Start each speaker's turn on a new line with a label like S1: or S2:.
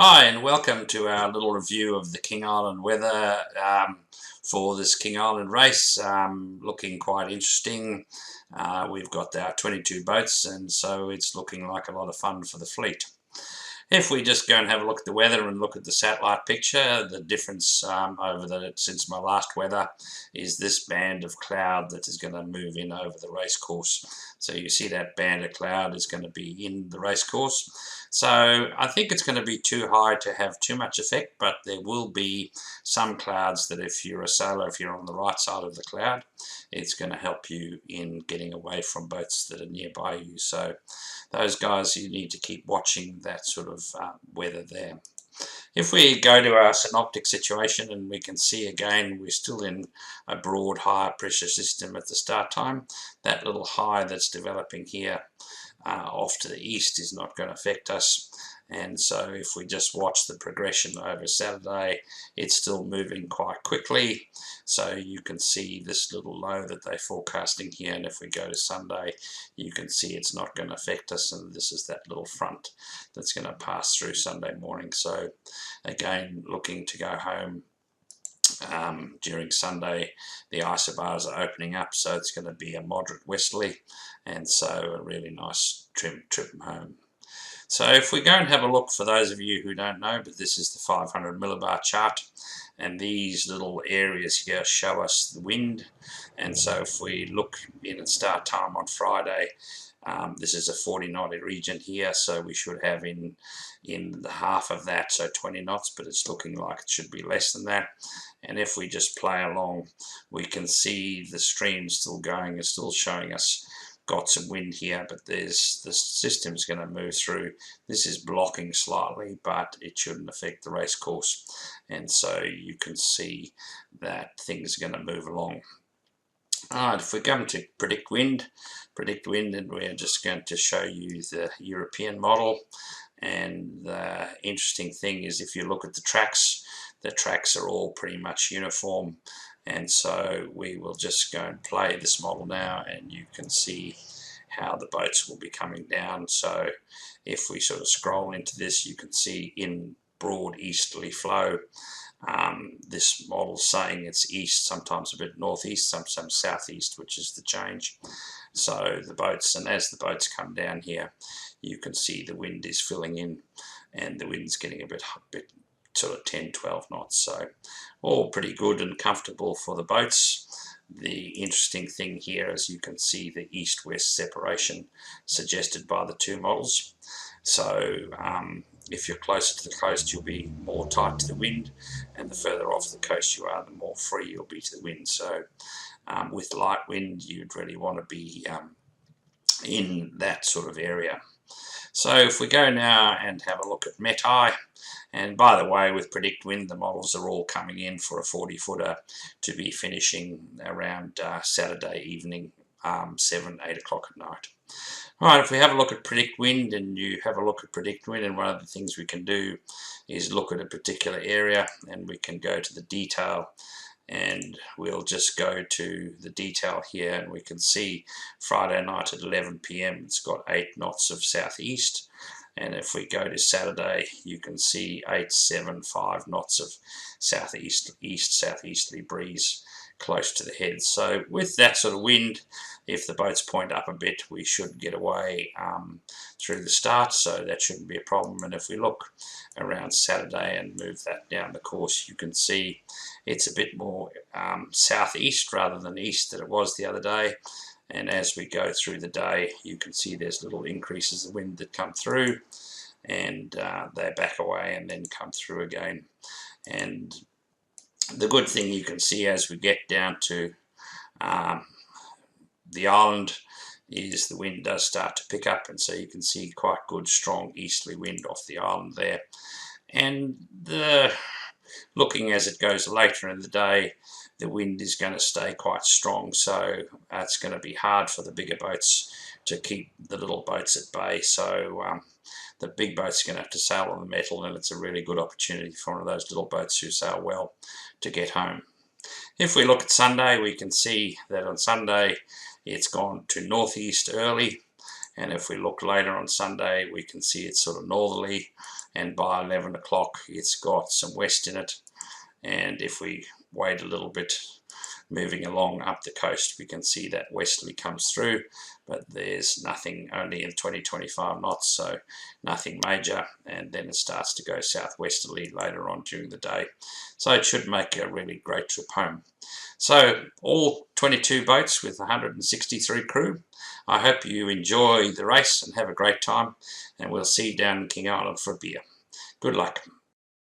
S1: Hi and welcome to our little review of the King Island weather for this King Island race. Looking quite interesting. We've got our 22 boats, and so it's looking like a lot of fun for the fleet. If we just go and have a look at the weather and look at the satellite picture, the difference since my last weather is this band of cloud that is going to move in over the race course. So you see that band of cloud is going to be in the race course. So I think it's going to be too high to have too much effect, but there will be some clouds that if you're a sailor, if you're on the right side of the cloud, it's going to help you in getting away from boats that are nearby you. So those guys, you need to keep watching that sort of weather there. If we go to our synoptic situation, and we can see again we're still in a broad high pressure system at the start time. That little high that's developing here off to the east is not going to affect us, and so if we just watch the progression over Saturday, it's still moving quite quickly. So you can see this little low that they're forecasting here, and if we go to Sunday, you can see it's not going to affect us, and this is that little front that's going to pass through Sunday morning. So again, looking to go home during Sunday. The isobars are opening up, so it's going to be a moderate westerly, and so a really nice trip home. So if we go and have a look, for those of you who don't know, but this is the 500 millibar chart, and these little areas here show us the wind. And so if we look in at start time on Friday, this is a 40 knot region here, so we should have in the half of that, so 20 knots, but it's looking like it should be less than that. And if we just play along, we can see the stream still going, and still showing us got some wind here, but the system's going to move through. This is blocking slightly, but it shouldn't affect the race course, and so you can see that things are going to move along. Alright, if we come to predict wind, and we're just going to show you the European model. And the interesting thing is, if you look at the tracks are all pretty much uniform. And so we will just go and play this model now, and you can see how the boats will be coming down. So if we sort of scroll into this, you can see in broad easterly flow. This model saying it's east, sometimes a bit northeast, sometimes southeast, which is the change. So the boats, and as the boats come down here, you can see the wind is filling in, and the wind's getting a bit sort of 10-12 knots. So all pretty good and comfortable for the boats. The interesting thing here is you can see the east-west separation suggested by the two models. So if you're closer to the coast, you'll be more tight to the wind, and the further off the coast you are, the more free you'll be to the wind. So with light wind, you'd really want to be in that sort of area. So if we go now and have a look at METI, and by the way, with Predict Wind, the models are all coming in for a 40-footer to be finishing around Saturday evening, 7, 8 o'clock at night. Alright, if we have a look at Predict Wind, and you have a look at Predict Wind, and one of the things we can do is look at a particular area, and we can go to the detail, and we'll just go to the detail here, and we can see Friday night at 11 p.m. it's got 8 knots of southeast, and if we go to Saturday, you can see 8, 7, 5 knots of southeasterly breeze close to the head. So with that sort of wind, if the boats point up a bit, we should get away through the start, so that shouldn't be a problem. And if we look around Saturday and move that down the course, you can see it's a bit more southeast rather than east than it was the other day. And as we go through the day, you can see there's little increases of wind that come through, and they back away and then come through again. And the good thing you can see as we get down to the island is the wind does start to pick up, and so you can see quite good strong easterly wind off the island there. And looking as it goes later in the day, the wind is going to stay quite strong, so it's going to be hard for the bigger boats to keep the little boats at bay. So the big boats are going to have to sail on the metal, and it's a really good opportunity for one of those little boats who sail well to get home. If we look at Sunday, we can see that on Sunday it's gone to northeast early, and if we look later on Sunday, we can see it's sort of northerly, and by 11 o'clock it's got some west in it, and if we wait a little bit moving along up the coast, we can see that westerly comes through, but there's nothing, only in 20-25 knots, so nothing major, and then it starts to go southwesterly later on during the day. So it should make a really great trip home. So all 22 boats with 163 crew. I hope you enjoy the race and have a great time, and we'll see you down in King Island for a beer. Good luck.